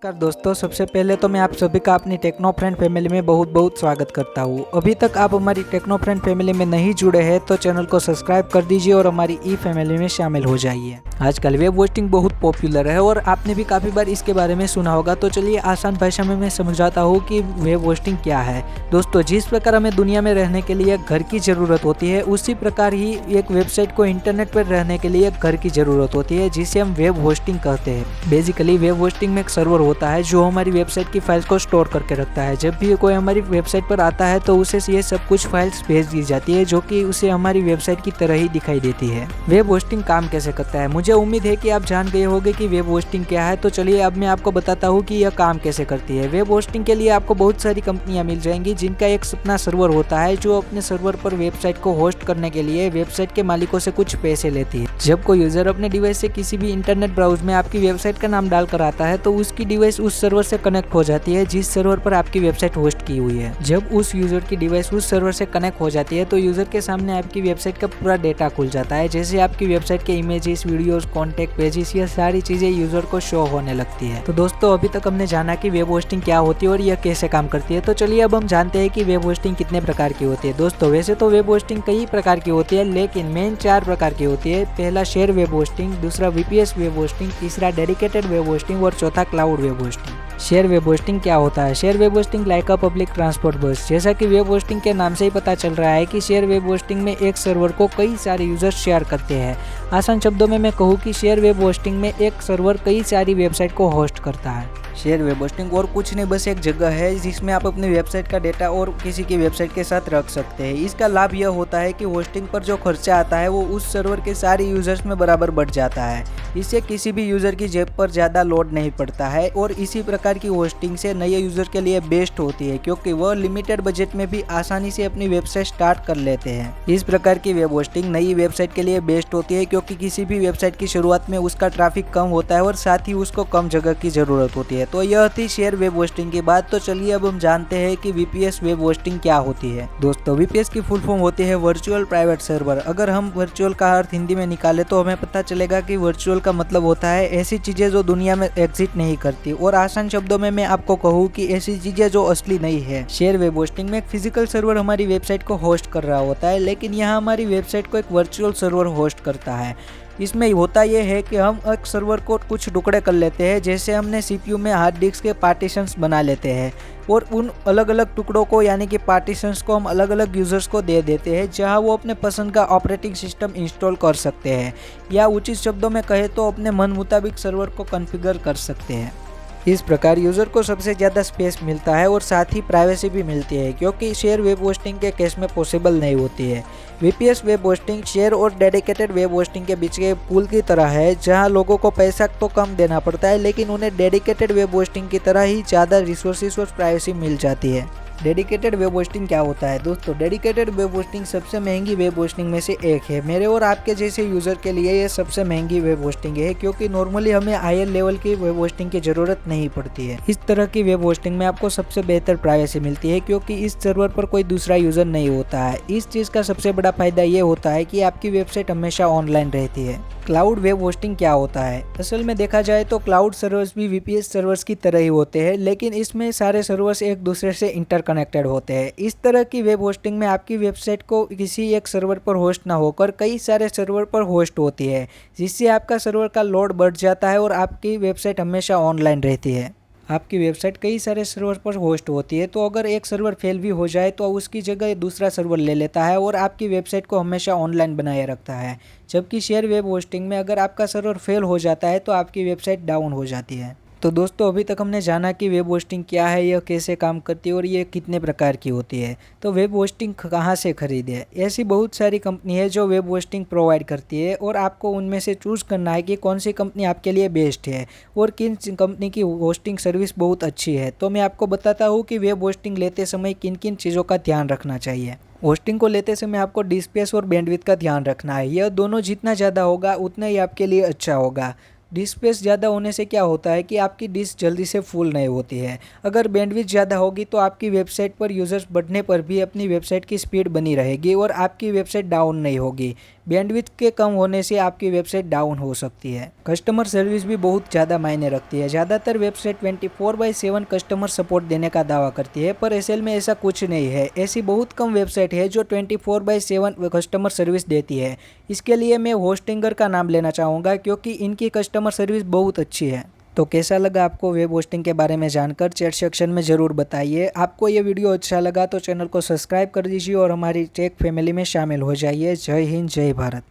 नमस्कार दोस्तों, सबसे पहले तो मैं आप सभी का अपनी टेक्नो फ्रेंड फैमिली में बहुत बहुत स्वागत करता हूँ। अभी तक आप हमारी टेक्नो फ्रेंड फैमिली में नहीं जुड़े हैं तो चैनल को सब्सक्राइब कर दीजिए और हमारी ई फैमिली में शामिल हो जाइए। आजकल वेब होस्टिंग बहुत पॉपुलर है और आपने भी काफ़ी बार इसके बारे में सुना होगा। तो चलिए आसान भाषा में मैं समझाता हूँ कि वेब होस्टिंग क्या है। दोस्तों, जिस प्रकार हमें दुनिया में रहने के लिए घर की ज़रूरत होती है, उसी प्रकार ही एक वेबसाइट को इंटरनेट पर रहने के लिए घर की ज़रूरत होती है, जिसे हम वेब होस्टिंग कहते हैं। बेसिकली वेब होस्टिंग में एक सर्वर होता है जो हमारी वेबसाइट की फाइल्स को स्टोर करके रखता है। जब भी कोई हमारी वेबसाइट पर आता है तो उसे ये सब कुछ फाइल्स भेज दी जाती है, जो कि उसे हमारी वेबसाइट की तरह ही दिखाई देती है। वेब होस्टिंग काम कैसे करता है, मुझे उम्मीद है कि आप जान गए होंगे कि वेब होस्टिंग क्या है। तो चलिए अब मैं आपको बताता हूँ कि यह काम कैसे करती है। वेब होस्टिंग के लिए आपको बहुत सारी कंपनियां मिल जाएंगी, जिनका एक अपना सर्वर होता है, जो अपने सर्वर पर वेबसाइट को होस्ट करने के लिए वेबसाइट के मालिकों से कुछ पैसे लेती है। जब कोई यूजर अपने डिवाइस से किसी भी इंटरनेट ब्राउज में आपकी वेबसाइट का नाम डालकर आता है तो उसकी डिवाइस उस सर्वर से कनेक्ट हो जाती है जिस सर्वर पर आपकी वेबसाइट होस्ट की हुई है। जब उस यूजर की डिवाइस उस सर्वर से कनेक्ट हो जाती है तो यूजर के सामने आपकी वेबसाइट का पूरा डेटा खुल जाता है, जैसे आपकी वेबसाइट के इमेजेस, वीडियोस, कॉन्टेक्ट पेजेस, ये सारी चीजें यूजर को शो होने लगती है। तो दोस्तों, अभी तक हमने जाना कि वेब होस्टिंग क्या होती है और यह कैसे काम करती है। तो चलिए अब हम जानते हैं कि वेब होस्टिंग कितने प्रकार की होती है। दोस्तों, वैसे तो वेब होस्टिंग कई प्रकार की होती है, लेकिन मेन 4 प्रकार की होती है। पहला शेयर वेब होस्टिंग, दूसरा वीपीएस वेब होस्टिंग, तीसरा डेडिकेटेड वेब होस्टिंग और चौथा cloud web hosting. Share web hosting क्या होता है? Share web hosting like a public transport bus. जैसा कि वेब होस्टिंग के नाम से ही पता चल रहा है कि शेयर वेब होस्टिंग में एक सर्वर को कई सारे यूजर्स शेयर करते हैं। आसान शब्दों में मैं कहूँ कि शेयर वेब होस्टिंग में एक सर्वर कई सारी वेबसाइट को होस्ट करता है। शेयर वेब होस्टिंग और कुछ नहीं, बस एक जगह है जिसमें आप अपनी वेबसाइट का डेटा और किसी की वेबसाइट के साथ रख सकते हैं। इसका लाभ यह होता है कि होस्टिंग पर जो खर्चा आता है वो उस सर्वर के सारे यूजर्स में बराबर बढ़ जाता है। इससे किसी भी यूजर की जेब पर ज़्यादा लोड नहीं पड़ता है और इसी प्रकार की होस्टिंग से नए यूजर के लिए बेस्ट होती है, क्योंकि वह लिमिटेड बजट में भी आसानी से अपनी वेबसाइट स्टार्ट कर लेते हैं। इस प्रकार की वेब होस्टिंग नई वेबसाइट के लिए बेस्ट होती है, क्योंकि किसी भी वेबसाइट की शुरुआत में उसका ट्रैफिक कम होता है और साथ ही उसको कम जगह की ज़रूरत होती है। तो यह थी शेयर वेब होस्टिंग की बात। तो चलिए अब हम जानते हैं कि वीपीएस वेब होस्टिंग क्या होती है। दोस्तों, वीपीएस की फुल फॉर्म होती है वर्चुअल प्राइवेट सर्वर। अगर हम वर्चुअल का अर्थ हिंदी में निकाले तो हमें पता चलेगा कि वर्चुअल का मतलब होता है ऐसी चीजें जो दुनिया में एग्जिस्ट नहीं करती, और आसान शब्दों में मैं आपको कहूँ कि ऐसी चीजें जो असली नहीं है। शेयर वेब होस्टिंग में एक फिजिकल सर्वर हमारी वेबसाइट को होस्ट कर रहा होता है, लेकिन यहाँ हमारी वेबसाइट को एक वर्चुअल सर्वर होस्ट करता है। इसमें होता यह है कि हम एक सर्वर को कुछ टुकड़े कर लेते हैं, जैसे हमने सीपीयू में हार्ड डिस्क के पार्टीशंस बना लेते हैं, और उन अलग अलग टुकड़ों को यानी कि पार्टीशंस को हम अलग अलग यूजर्स को दे देते हैं, जहां वो अपने पसंद का ऑपरेटिंग सिस्टम इंस्टॉल कर सकते हैं, या उचित शब्दों में कहे तो अपने मन मुताबिक सर्वर को कॉन्फ़िगर कर सकते हैं। इस प्रकार यूज़र को सबसे ज़्यादा स्पेस मिलता है और साथ ही प्राइवेसी भी मिलती है, क्योंकि शेयर वेब होस्टिंग के केस में पॉसिबल नहीं होती है। वीपीएस वेब होस्टिंग शेयर और डेडिकेटेड वेब होस्टिंग के बीच के पुल की तरह है, जहां लोगों को पैसा तो कम देना पड़ता है, लेकिन उन्हें डेडिकेटेड वेब होस्टिंग की तरह ही ज़्यादा रिसोर्सेज और प्राइवेसी मिल जाती है। डेडिकेटेड वेब होस्टिंग क्या होता है? दोस्तों, डेडिकेटेड वेब होस्टिंग सबसे महंगी वेब होस्टिंग में से एक है। मेरे और आपके जैसे यूज़र के लिए ये सबसे महंगी वेब होस्टिंग है, क्योंकि नॉर्मली हमें हायर लेवल की वेब होस्टिंग की ज़रूरत नहीं पड़ती है। इस तरह की वेब होस्टिंग में आपको सबसे बेहतर प्राइवेसी मिलती है, क्योंकि इस सर्वर पर कोई दूसरा यूज़र नहीं होता है। इस चीज़ का सबसे बड़ा फायदा ये होता है कि आपकी वेबसाइट हमेशा ऑनलाइन रहती है। क्लाउड वेब होस्टिंग क्या होता है? असल में देखा जाए तो क्लाउड सर्वर्स भी वीपीएस सर्वर्स की तरह ही होते हैं, लेकिन इसमें सारे सर्वर्स एक दूसरे से इंटरकनेक्टेड होते हैं। इस तरह की वेब होस्टिंग में आपकी वेबसाइट को किसी एक सर्वर पर होस्ट ना होकर कई सारे सर्वर पर होस्ट होती है, जिससे आपका सर्वर का लोड बढ़ जाता है और आपकी वेबसाइट हमेशा ऑनलाइन रहती है। आपकी वेबसाइट कई सारे सर्वर पर होस्ट होती है, तो अगर एक सर्वर फेल भी हो जाए तो उसकी जगह दूसरा सर्वर ले लेता है और आपकी वेबसाइट को हमेशा ऑनलाइन बनाए रखता है। जबकि शेयर वेब होस्टिंग में अगर आपका सर्वर फेल हो जाता है तो आपकी वेबसाइट डाउन हो जाती है। तो दोस्तों, अभी तक हमने जाना कि वेब होस्टिंग क्या है, यह कैसे काम करती है और ये कितने प्रकार की होती है। तो वेब होस्टिंग कहाँ से खरीदें? ऐसी बहुत सारी कंपनी है जो वेब होस्टिंग प्रोवाइड करती है, और आपको उनमें से चूज़ करना है कि कौन सी कंपनी आपके लिए बेस्ट है और किन कंपनी की होस्टिंग सर्विस बहुत अच्छी है। तो मैं आपको बताता हूँ कि वेब होस्टिंग लेते समय किन किन चीज़ों का ध्यान रखना चाहिए। होस्टिंग को लेते समय आपको डिस्क स्पेस और बैंडविड्थ का ध्यान रखना है। यह दोनों जितना ज़्यादा होगा उतना ही आपके लिए अच्छा होगा। डिस्क स्पेस ज़्यादा होने से क्या होता है कि आपकी डिस्क जल्दी से फुल नहीं होती है। अगर बैंडविड्थ ज़्यादा होगी तो आपकी वेबसाइट पर यूज़र्स बढ़ने पर भी अपनी वेबसाइट की स्पीड बनी रहेगी और आपकी वेबसाइट डाउन नहीं होगी। बैंडविड्थ के कम होने से आपकी वेबसाइट डाउन हो सकती है। कस्टमर सर्विस भी बहुत ज़्यादा मायने रखती है। ज़्यादातर वेबसाइट 24/7 कस्टमर सपोर्ट देने का दावा करती है, पर असल में ऐसा कुछ नहीं है। ऐसी बहुत कम वेबसाइट है जो 24/7 कस्टमर सर्विस देती है। इसके लिए मैं होस्टिंगर का नाम लेना चाहूँगा, क्योंकि इनकी कस्टमर सर्विस बहुत अच्छी है। तो कैसा लगा आपको वेब होस्टिंग के बारे में जानकर? चैट सेक्शन में ज़रूर बताइए। आपको ये वीडियो अच्छा लगा तो चैनल को सब्सक्राइब कर दीजिए और हमारी टेक फैमिली में शामिल हो जाइए। जय हिंद, जय भारत।